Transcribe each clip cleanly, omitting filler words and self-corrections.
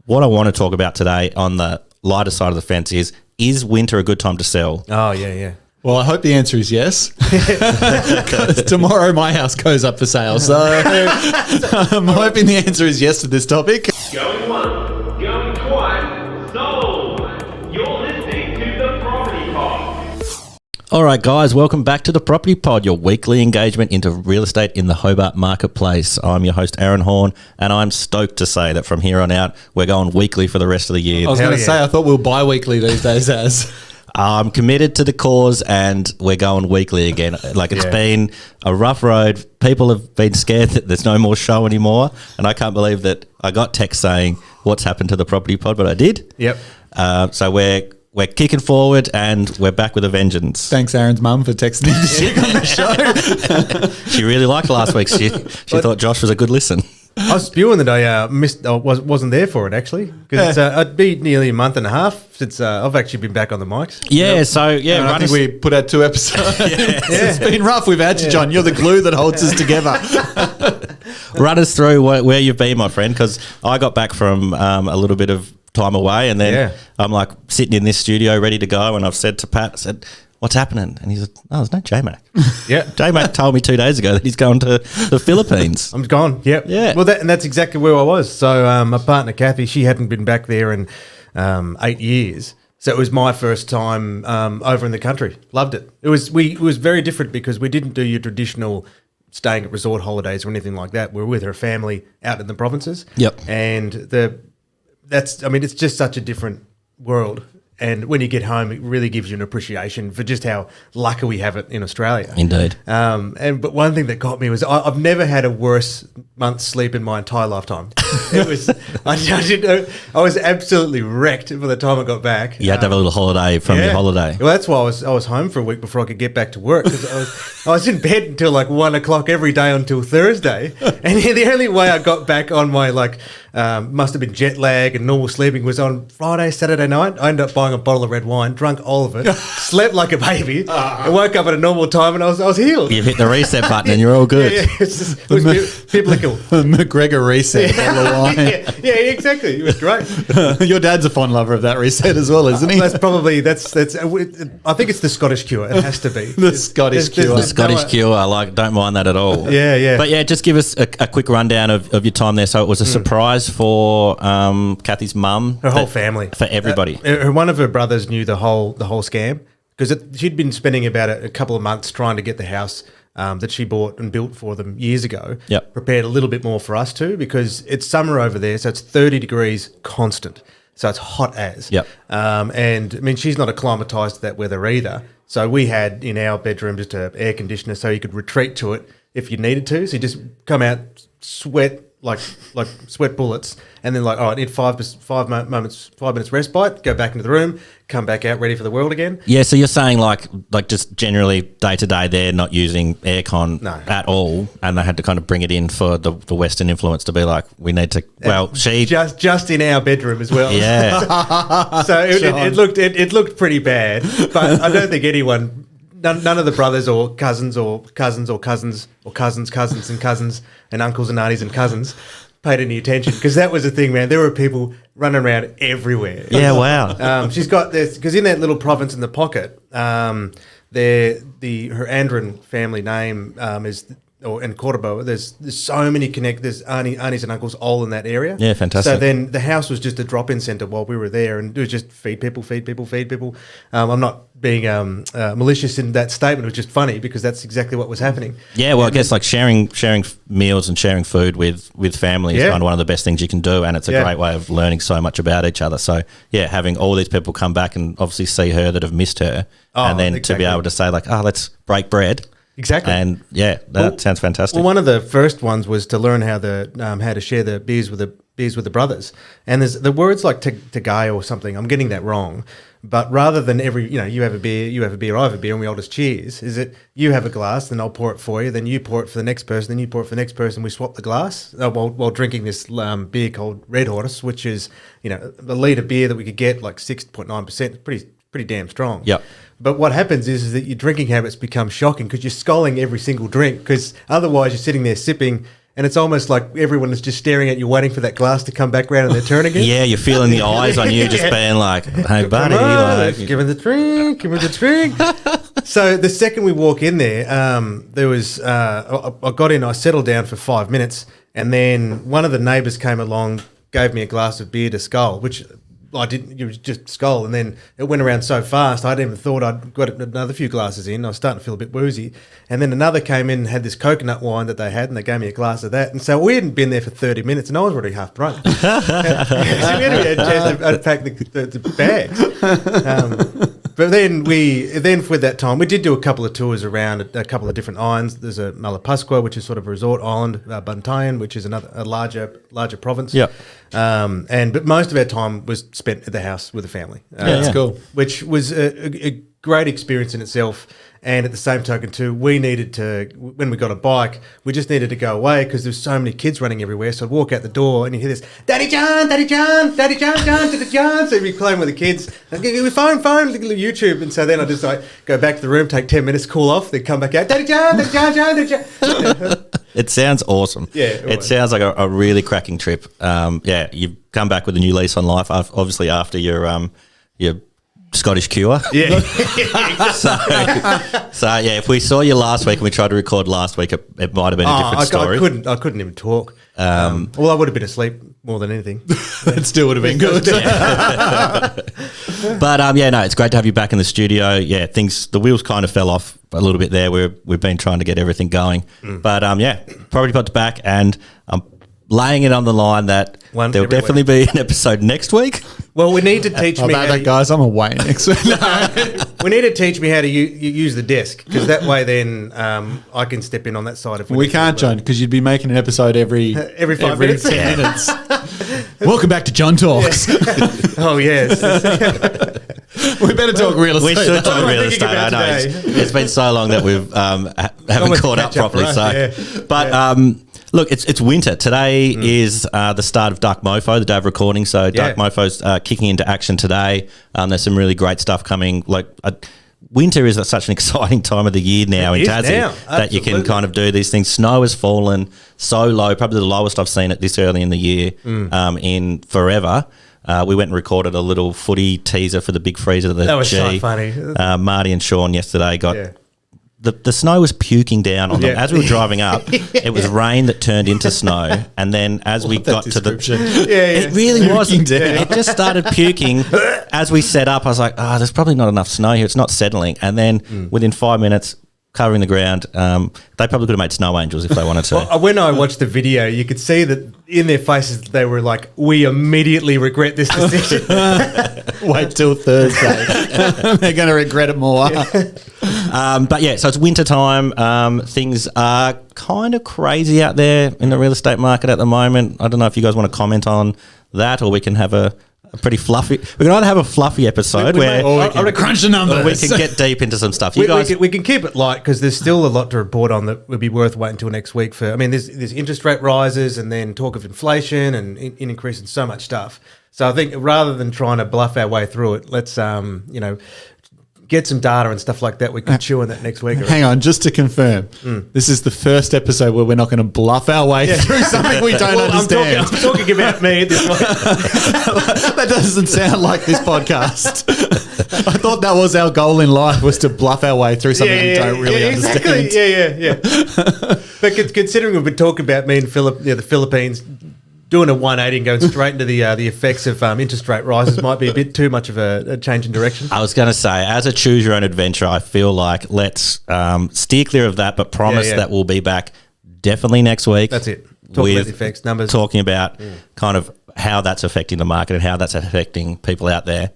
what I want to talk about today on the lighter side of the fence is winter a good time to sell? Oh, yeah. Well, I hope the answer is yes. 'Cause tomorrow my house goes up for sale. So I'm hoping the answer is yes to this topic. Going once, going twice, sold. You're listening to The Property Pod. All right, guys, welcome back to The Property Pod, your weekly engagement into real estate in the Hobart marketplace. I'm your host, Aaron Horn, and I'm stoked to say that from here on out, we're going weekly for the rest of the year. I was going to say, I thought we were bi-weekly these days as... I'm committed to the cause and we're going weekly again. Like, it's been a rough road. People have been scared that there's no more show anymore. And I can't believe that I got text saying what's happened to the Property Pod, but I did. Yep. So we're kicking forward and we're back with a vengeance. Thanks, Aaron's mum, for texting me to check on the show. She really liked last week. She thought Josh was a good listen. I was spewing that I missed. I wasn't there for it actually because it'd be nearly a month and a half since I've actually been back on the mics. Yeah, Yep. so And I think we put out 2 episodes. It's been rough without you, John. You're the glue that holds us together. Run us through where you've been, my friend, because I got back from a little bit of time away, and then I'm like sitting in this studio ready to go, and I've said to Pat, I said, what's happening? And he said, oh, there's no J-Mac. Yeah. J-Mac told me 2 days ago that he's going to the Philippines. I'm gone. Yep. Yeah. Well, that's exactly where I was. So my partner Kathy, she hadn't been back there in 8 years. So it was my first time over in the country. Loved it. It was very different because we didn't do your traditional staying at resort holidays or anything like that. We were with her family out in the provinces. Yep. And it's just such a different world. And when you get home, it really gives you an appreciation for just how lucky we have it in Australia. Indeed. But one thing that got me was I've never had a worse month's sleep in my entire lifetime. It was I was absolutely wrecked by the time I got back. You had to have a little holiday from your holiday. Well, that's why I was home for a week before I could get back to work. 'Cause I was in bed until like 1 o'clock every day until Thursday, and the only way I got back on my must have been jet lag and normal sleeping was on Friday, Saturday night. I ended up buying a bottle of red wine, drunk all of it, slept like a baby, and woke up at a normal time, and I was healed. You've hit the reset button and you're all good. Yeah, it was biblical. McGregor reset bottle of wine. yeah, exactly. It was great. Your dad's a fond lover of that reset as well, isn't he? That's probably that's. I think it's the Scottish cure. It has to be The Scottish cure. The Scottish cure, don't mind that at all. Yeah. But yeah, just give us a quick rundown of your time there. So it was a surprise for Kathy's mum. Her whole family. For everybody. One of her brothers knew the whole scam because she'd been spending about a couple of months trying to get the house that she bought and built for them years ago. Yep. Prepared a little bit more for us too because it's summer over there, so it's 30 degrees constant. So it's hot as. Yep. And I mean, she's not acclimatized to that weather either. So we had in our bedroom just an air conditioner so you could retreat to it if you needed to. So you just come out, sweat like sweat bullets, and then all right, need 5 minutes respite, go back into the room, come back out ready for the world again. Yeah, so you're saying like just generally day to day they're not using aircon at all, and they had to kind of bring it in for the Western influence to be like, we need to. Well, she just in our bedroom as well. Yeah. So it looked pretty bad, but I don't think anyone. None of the brothers or cousins and uncles and aunties and cousins paid any attention because that was the thing, man. There were people running around everywhere. Yeah, wow. She's got this because in that little province in the pocket, her Andron family name in Cordoba, there's so many there's aunties and uncles all in that area. Yeah, fantastic. So then the house was just a drop-in centre while we were there, and it was just feed people. I'm not being malicious in that statement. It was just funny because that's exactly what was happening. Yeah, well, I guess like sharing meals and sharing food with family is kind of one of the best things you can do, and it's a great way of learning so much about each other. So yeah, having all these people come back and obviously see her that have missed her, and then to be able to say like, let's break bread. Exactly. And yeah, that sounds fantastic. Well, one of the first ones was to learn how to share the beers with the brothers. And there's the words like tagay or something. I'm getting that wrong. But rather than you have a beer, I have a beer, and we all just cheers. Is it you have a glass, then I'll pour it for you, then you pour it for the next person, then you pour it for the next person. We swap the glass while drinking this beer called Red Horse, which is the litre beer that we could get like 6.9%. Pretty damn strong. Yep. But what happens is that your drinking habits become shocking because you're sculling every single drink because otherwise you're sitting there sipping And it's almost like everyone is just staring at you, waiting for that glass to come back around and their turn again. Yeah, you're feeling the eyes on you, just being like, "Hey, buddy, like, give me the drink, give me the drink." So the second we walk in there, there was I got in, I settled down for 5 minutes, and then one of the neighbours came along, gave me a glass of beer to scull, which I didn't. It was just skull, and then it went around so fast. I hadn't even thought I'd got another few glasses in. I was starting to feel a bit woozy, and then another came in and had this coconut wine that they had, and they gave me a glass of that. And so we hadn't been there for 30 minutes, and I was already half drunk. So we hadn't had a chance to unpack the bags. But then with that time, we did do a couple of tours around a couple of different islands. There's a Malapascua, which is sort of a resort island, Bantayan, which is a larger province. Yeah. But most of our time was spent at the house with the family. That's cool. Which was a great experience in itself. And at the same token too, we needed to, when we got a bike, we just needed to go away because there's so many kids running everywhere. So I'd walk out the door and you hear this, Daddy John, Daddy John, Daddy John, Daddy John. So you'd be playing with the kids. I'd go, phone, look at YouTube. And so then I just like go back to the room, take 10 minutes, cool off, then come back out, Daddy John, Daddy John, Daddy John. It sounds awesome. Yeah, it sounds like a really cracking trip. You've come back with a new lease on life, obviously after your Scottish cure. Yeah. So if we saw you last week and we tried to record last week, it might have been a different story. I couldn't even talk. Well, I would have been asleep more than anything. It still would have been good. But it's great to have you back in the studio. Yeah, the wheels kind of fell off a little bit there. We've been trying to get everything going. But Property Pod's back, and I'm laying it on the line that there'll definitely be an episode next week. Well, we need to teach me about that, guys. I'm away next week. We need to teach me how to use the desk, because that way then I can step in on that side. If we can't, John, because you'd be making an episode every 5 minutes. 10 minutes. Welcome back to John Talks. Oh, yes. We better talk real estate. We should talk real estate. I know. It's been so long that we've haven't caught up properly. Look, it's winter. Today is the start of Duck Mofo, the day of recording. So Duck Mofo's kicking into action today. There's some really great stuff coming. Winter is such an exciting time of the year now in Tassie that you can kind of do these things. Snow has fallen so low, probably the lowest I've seen it this early in the year in forever. We went and recorded a little footy teaser for the big freezer of the That was so funny. Marty and Sean yesterday got... The snow was puking down on them. As we were driving up, it was rain that turned into snow. And then as we got to the... It really was. It just started puking. As we set up, I was like, there's probably not enough snow here. It's not settling. And then within 5 minutes, covering the ground, they probably could have made snow angels if they wanted to. Well, when I watched the video, you could see that in their faces they were like, we immediately regret this decision. Wait till Thursday. They're going to regret it more. So it's winter time. Things are kind of crazy out there in the real estate market at the moment. I don't know if you guys want to comment on that, or we can have a pretty fluffy... We can either have a fluffy episode we can crunch the numbers. Or we can get deep into some stuff. We can keep it light, because there's still a lot to report on that would be worth waiting until next week for. I mean, there's interest rate rises and then talk of inflation and increase in so much stuff. So I think rather than trying to bluff our way through it, let's get some data and stuff like that. We can chew on that next week. Hang on, just to confirm, this is the first episode where we're not going to bluff our way through something we don't understand. I'm talking about me at this point. That doesn't sound like this podcast. I thought that was our goal in life, was to bluff our way through something we don't really understand. Exactly. Yeah. But considering we've been talking about me and the Philippines doing a 180 and going straight into the effects of interest rate rises might be a bit too much of a change in direction. I was going to say, as a choose your own adventure, I feel like let's steer clear of that, but promise that we'll be back definitely next week. That's it. Talking about the effects, numbers. Talking about kind of how that's affecting the market and how that's affecting people out there.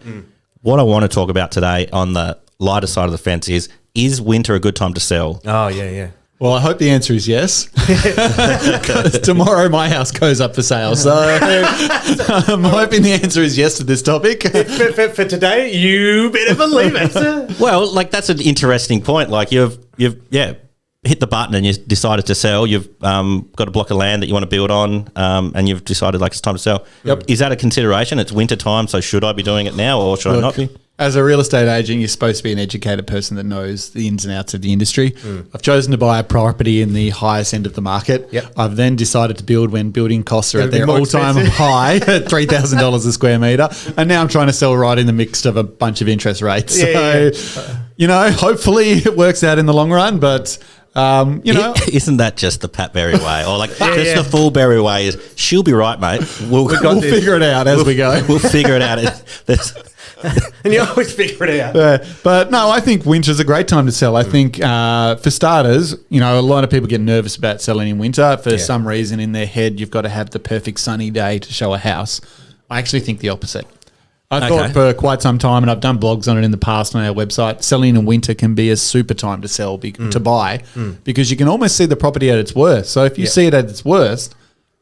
What I want to talk about today on the lighter side of the fence is winter a good time to sell? Oh, yeah. Well, I hope the answer is yes. Because tomorrow my house goes up for sale. So I'm hoping the answer is yes to this topic. For today, you better believe it. Well, that's an interesting point. You've hit the button and you decided to sell. You've got a block of land that you want to build on, and you've decided it's time to sell. Yep. Is that a consideration? It's winter time, so should I be doing it now or should I not be? As a real estate agent, you're supposed to be an educated person that knows the ins and outs of the industry. I've chosen to buy a property in the highest end of the market. Yep. I've then decided to build when building costs are It'll at be their more all-time expensive. high at $3,000 a square metre. And now I'm trying to sell right in the mix of a bunch of interest rates. Yeah, So, you know, hopefully it works out in the long run, but... you know, Isn't that just the Pat Berry way, or like just yeah. the full Berry way? Is she'll be right, mate. We'll we'll figure it out as we go. We'll figure it out. There's- And you always figure it out. But no, I think winter's a great time to sell. I think for starters, you know, a lot of people get nervous about selling in winter. For some reason in their head, you've got to have the perfect sunny day to show a house. I actually think the opposite. I thought for quite some time, and I've done blogs on it in the past on our website, selling in winter can be a super time to sell, to buy, because you can almost see the property at its worst. So if you see it at its worst,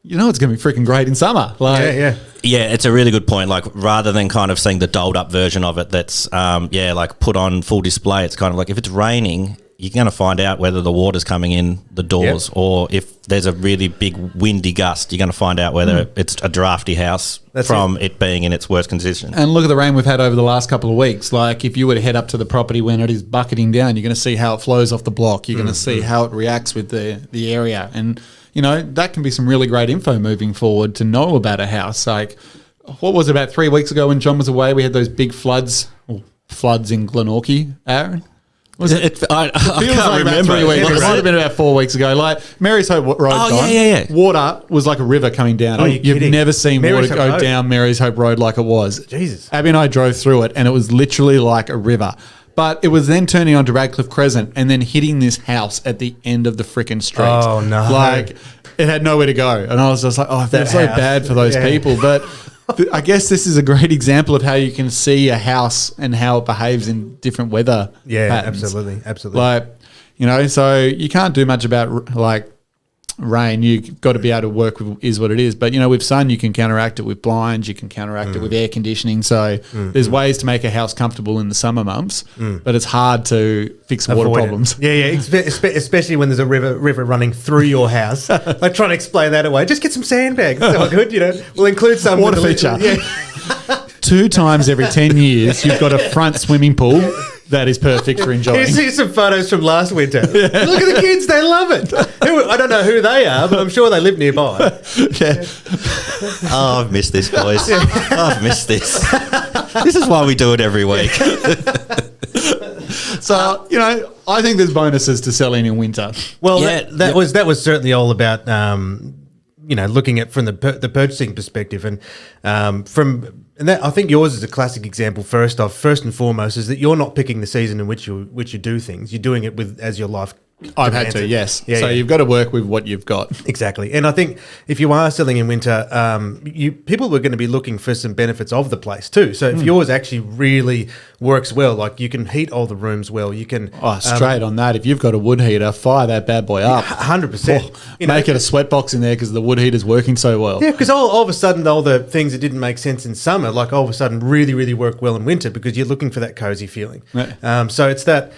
you know it's going to be freaking great in summer. Like, Yeah, it's a really good point. Like, rather than kind of seeing the dolled up version of it that's, like put on full display, it's kind of like if it's raining, you're going to find out whether the water's coming in the doors, or if there's a really big windy gust, you're going to find out whether it's a drafty house from it being in its worst condition. And look at the rain we've had over the last couple of weeks. Like, if you were to head up to the property when it is bucketing down, you're going to see how it flows off the block. You're going to see how it reacts with the area. And, you know, that can be some really great info moving forward to know about a house. Like, what was it, about 3 weeks ago when John was away, we had those big floods in Glenorchy, Aaron? Was it? I Feels can't like remember. about 3 weeks. What It was might it? have been about 4 weeks ago. Like Mary's Hope Road. Oh, yeah. Water was like a river coming down. Oh, you're You've kidding. never seen Mary's water Hope go Road. down Mary's Hope Road like it was. Jesus. Abby and I drove through it, and it was literally like a river. But it was then turning onto Radcliffe Crescent and then hitting this house at the end of the freaking street. Oh, no. Like, it had nowhere to go. And I was just like, oh, I feel That so house. bad for those Yeah. people. But I guess this is a great example of how you can see a house and how it behaves in different weather patterns. Absolutely. Like, you know, so you can't do much about like rain. You've got to be able to work with is what it is. But, you know, with sun, you can counteract it with blinds. You can counteract it with air conditioning. So there's ways to make a house comfortable in the summer months, but it's hard to fix water Avoid it. problems. Yeah. Especially when there's a river running through your house. Like, trying to explain that away. Just get some sandbags. It's all good, you know. We'll include some Water with the- feature. Yeah. 2 times every 10 years, you've got a front swimming pool that is perfect for enjoying. Here's some photos from last winter. Look at the kids; they love it. I don't know who they are, but I'm sure they live nearby. Yeah. Oh, I've missed this, boys. I've missed this. This is why we do it every week. So, you know, I think there's bonuses to selling in winter. Well, Yeah, that was certainly all about looking at from the purchasing perspective, and I think yours is a classic example. First and foremost, is that you're not picking the season in which you do things. You're doing it with as your life. I've had demands to, it. yes. Yeah, So yeah. you've got to work with what you've got. Exactly. And I think if you are selling in winter, people were going to be looking for some benefits of the place too. So if yours actually really works well, like you can heat all the rooms well, you can Straight on that. If you've got a wood heater, fire that bad boy up. 100%. Make it a sweat box in there because the wood heater's working so well. Yeah, because all of a sudden, all the things that didn't make sense in summer, like all of a sudden really, really work well in winter because you're looking for that cozy feeling. Right. So it's that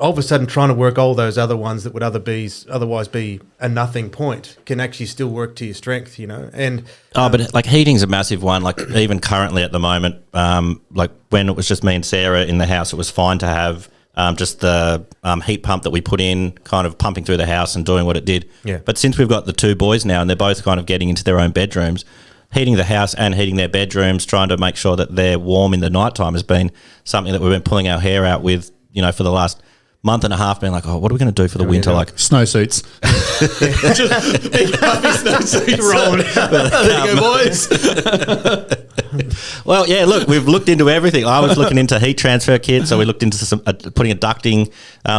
all of a sudden trying to work all those other ones that would otherwise be a nothing point can actually still work to your strength, you know. And But like heating's a massive one. Like even currently at the moment, like when it was just me and Sarah in the house, it was fine to have just the heat pump that we put in kind of pumping through the house and doing what it did. Yeah. But since we've got the 2 boys now and they're both kind of getting into their own bedrooms, heating the house and heating their bedrooms, trying to make sure that they're warm in the nighttime has been something that we've been pulling our hair out with, you know, for the last month and a half, being like, oh, what are we going to do for the winter? Like Snowsuits. Just big happy snowsuits. Rolling. There you go, boys. Well, yeah, look, we've looked into everything. I was looking into heat transfer kits, so we looked into some putting a ducting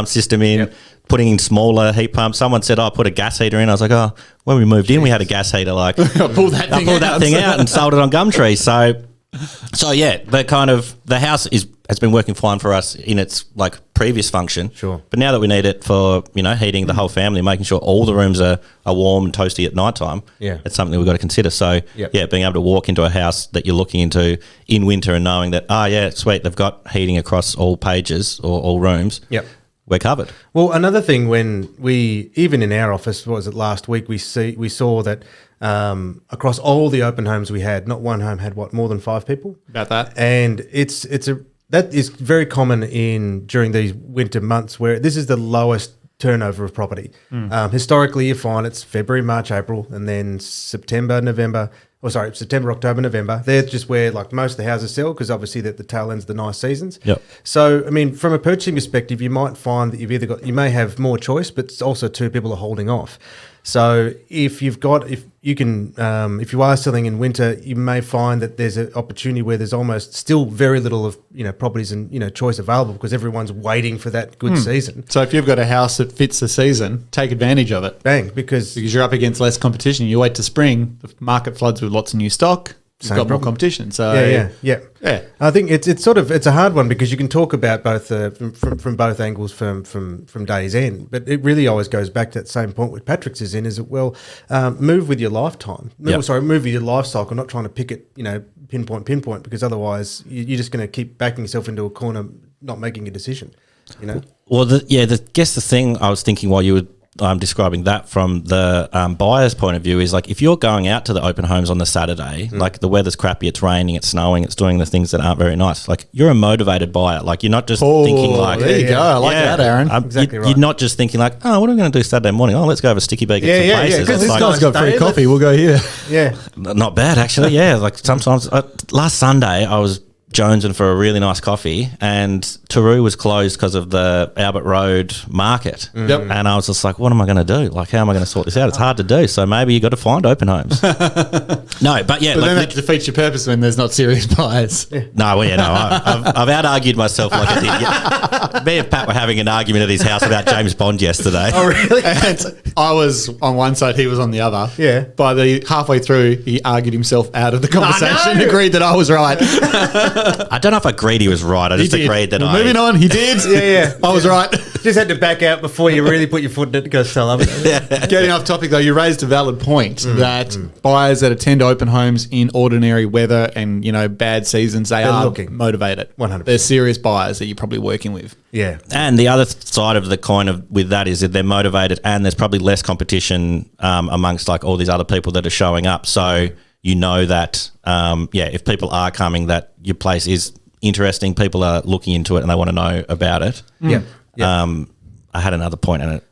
system in, putting in smaller heat pumps. Someone said, put a gas heater in. I was like, when we moved in, we had a gas heater. Like, I pulled that thing out and sold it on Gumtree. So yeah, the house has been working fine for us in its like previous function. Sure. But now that we need it for, you know, heating the whole family, making sure all the rooms are warm and toasty at night time, it's something we've got to consider. So being able to walk into a house that you're looking into in winter and knowing that, sweet, they've got heating across all pages or all rooms. Yep. We're covered. Well, another thing, when we, even in our office, what was it, last week, we saw that across all the open homes we had, not one home had more than 5 people. About that. And that is very common during these winter months where this is the lowest turnover of property. Historically, you find it's February, March, April, and then September, October, November. They're just where like most of the houses sell because obviously the tail end's the nice seasons. Yep. So, I mean, from a purchasing perspective, you might find that you may have more choice, but also too, people are holding off. So if you are selling in winter, you may find that there's an opportunity where there's almost still very little of properties and choice available because everyone's waiting for that good season. So if you've got a house that fits the season, take advantage of it. Bang, because you're up against less competition. You wait to spring, the market floods with lots of new stock. You've got more competition. So yeah. I think it's a hard one because you can talk about both from both angles from day's end, but it really always goes back to that same point with Patrick's is move with your lifetime. Move with your life cycle, not trying to pick it, pinpoint because otherwise you're just going to keep backing yourself into a corner, not making a decision. Well, guess the thing I was thinking while you were describing that from the buyer's point of view is like if you're going out to the open homes on the Saturday, like the weather's crappy, it's raining, it's snowing, it's doing the things that aren't very nice. Like you're a motivated buyer. Like you're not just thinking like, there you go. I like that, Aaron. Exactly right. You're not just thinking like, oh, what are we going to do Saturday morning? Oh, let's go have a sticky beak at some places. Because This like, guy's got free coffee. We'll go here. Yeah, not bad actually. Yeah, like sometimes last Sunday I was jonesing for a really nice coffee and Taroo was closed because of the Albert Road market. Yep. And I was just like, what am I going to do? Like, how am I going to sort this out? It's hard to do. So maybe you got to find open homes. No, but yeah. But then that defeats your purpose when there's not serious buyers. No, I've out-argued myself like I did. Yeah. Me and Pat were having an argument at his house about James Bond yesterday. Oh, really? And I was on one side, he was on the other. Yeah. By the halfway through, he argued himself out of the conversation, agreed that I was right. I don't know if I agreed he was right. I just agreed that Moving on, he did. Yeah. I was right. Just had to back out before you really put your foot in it to go sell up. Getting off topic though, you raised a valid point that buyers that attend open homes in ordinary weather and bad seasons, they're looking motivated. 100%. They're serious buyers that you're probably working with. Yeah. And the other side of the coin with that is that they're motivated and there's probably less competition amongst like all these other people that are showing up. So you know that, if people are coming, that your place is interesting. People are looking into it and they want to know about it. Yeah. I had another point and it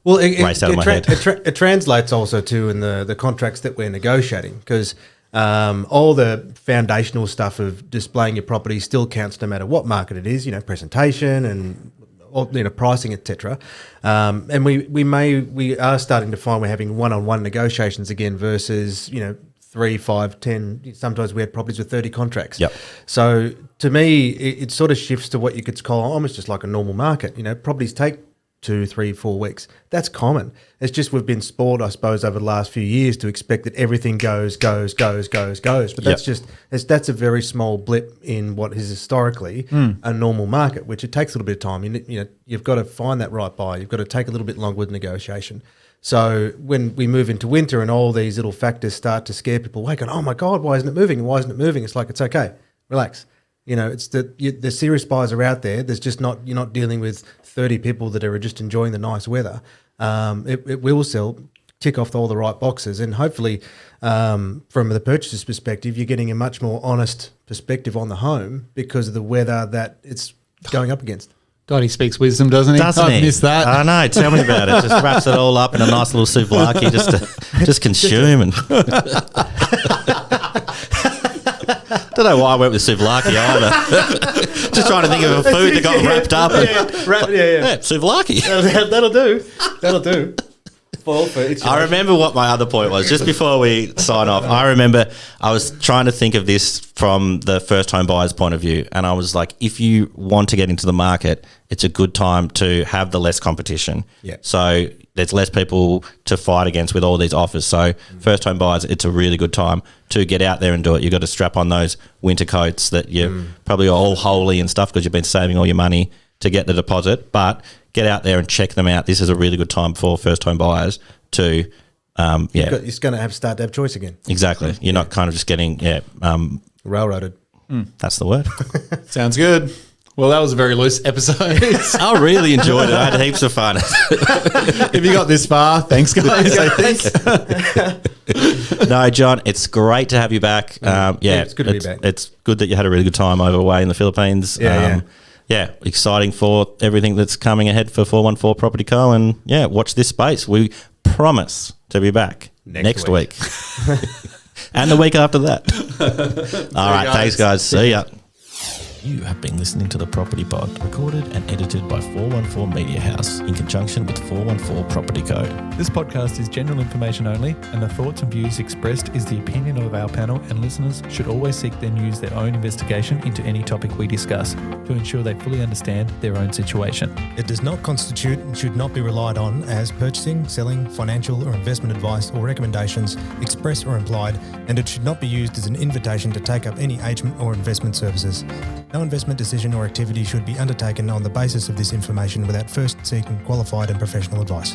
raced out of my head. It translates also to in the contracts that we're negotiating because all the foundational stuff of displaying your property still counts no matter what market it is, presentation and pricing, etc. And we are starting to find we're having one-on-one negotiations again versus 3, 5, 10. Sometimes we had properties with 30 contracts. Yep. So to me, it sort of shifts to what you could call almost just like a normal market. Properties take 2, 3, 4 weeks. That's common. It's just we've been spoiled, I suppose, over the last few years to expect that everything goes. But that's a very small blip in what is historically a normal market, which it takes a little bit of time. You've got to find that right buyer. You've got to take a little bit longer with negotiation. So when we move into winter and all these little factors start to scare people away, going, oh my God, why isn't it moving? Why isn't it moving? It's like, it's okay. Relax. It's the serious buyers are out there. There's just you're not dealing with 30 people that are just enjoying the nice weather. It will sell, tick off all the right boxes. And hopefully from the purchaser's perspective, you're getting a much more honest perspective on the home because of the weather that it's going up against. God, he speaks wisdom, doesn't he? I've missed that. I know. Tell me about it. Just wraps it all up in a nice little souvlaki just consume and... Don't know why I went with souvlaki either. Just trying to think of a food that got wrapped up. Souvlaki. That'll do. I remember what my other point was just before we sign off. I remember I was trying to think of this from the first home buyer's point of view, and I was like, if you want to get into the market, it's a good time to have the less competition. Yeah. So there's less people to fight against with all these offers. So first home buyers, it's a really good time to get out there and do it. You've got to strap on those winter coats that you probably are all holey and stuff because you've been saving all your money to get the deposit, but get out there and check them out. This is a really good time for first home buyers to, You're going to start to have choice again. Exactly. You're not kind of just getting, railroaded. That's the word. Sounds good. Well, that was a very loose episode. I really enjoyed it. I had heaps of fun. If you got this far, thanks, guys. I think. No, John, it's great to have you back. It's good to be back. It's good that you had a really good time away in the Philippines. Yeah, exciting for everything that's coming ahead for 414 Property Co. And watch this space. We promise to be back next week. And the week after that. All right, thanks, guys. See ya. You have been listening to The Property Pod, recorded and edited by 414 Media House in conjunction with 414 Property Co. This podcast is general information only, and the thoughts and views expressed is the opinion of our panel, and listeners should always seek then use their own investigation into any topic we discuss to ensure they fully understand their own situation. It does not constitute and should not be relied on as purchasing, selling, financial or investment advice or recommendations, express or implied, and it should not be used as an invitation to take up any agent or investment services. No investment decision or activity should be undertaken on the basis of this information without first seeking qualified and professional advice.